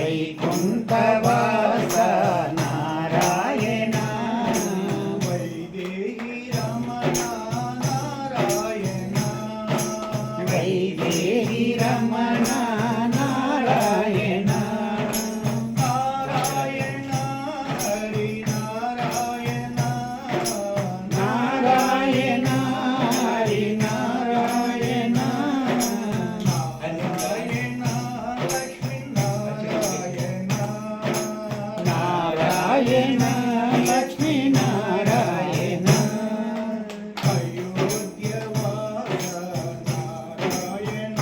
వైకుంఠవాస నారాయణ వైదేహి రమణ నారాయణ వైదేహి రమణ నారాయణ నారాయణ హరి నారాయణ నారాయణ హరి నారాయణ నారాయణ లక్ష్మీ నారాయణ నారాయణ లక్ష్మీ నారాయణ అయోధ్యవాస నారాయణ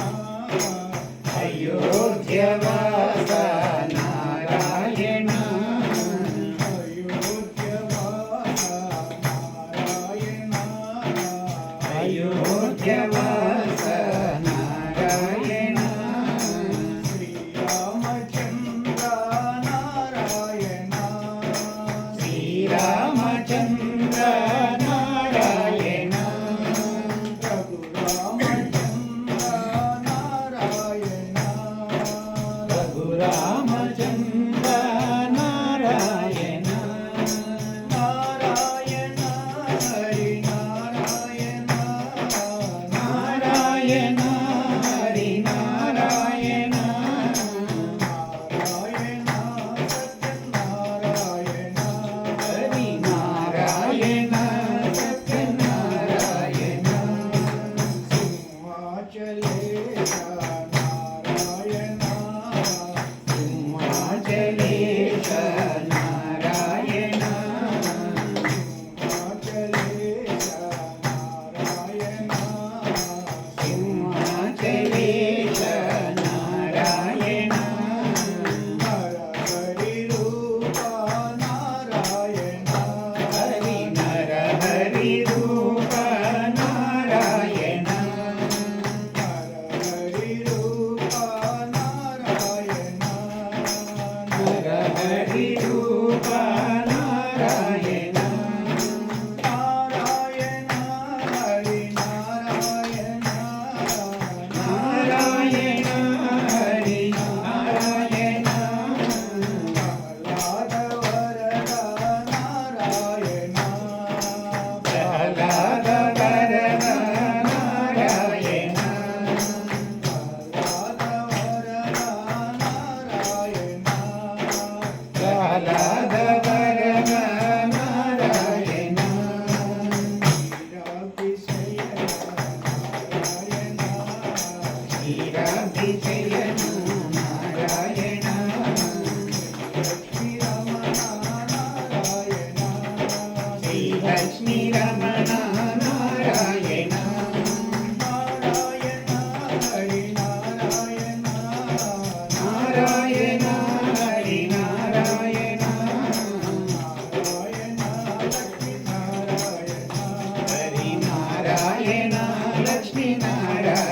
అయోధ్యవాస నారాయణ అయోధ్యవాస నారాయణ అయోధ్యవాస నారాయణ శ్రీరామచంద్ర నారాయణ శ్రీరామచంద్ర నారాయణ రఘురామచంద్ర నారాయణ రఘురామచంద్ర నారాయణ నారాయణ హరి నారాయణ నారాయణ హరి నారాయణ నారాయణ సత్యనారాయణ హరి నారాయణ సత్యనారాయణ సింహాచలేశ నారాయణ సింహాచలేశ నారాయణ సింహాచలేశ నారాయణ సింహాచలేశ నారాయణ హరి రూప నారాయణ హరి హరి రూప నారాయణ హరి రూప నారాయణ హరి రూప నారాయణ నారాయణ హరి నారాయణ నారాయణ హరి నారాయణ ప్రహ్లాద వరద నారాయణ ప్రహ్లాద వరద నారాయణ ప్రహ్లాద వరద నారాయణ ప్రహ్లాద వరద నారాయణ శ్రీరాభిషయన నారాయణ లక్ష్మీ రమణ నారాయణ శ్రీ లక్ష్మీ రమణ నారాయణ నారాయణ హరి నారాయణ నారాయణ హరి నారాయణ నారాయణ లక్ష్మీ నారాయణ హరి నారాయణ లక్ష్మీ నారాయణ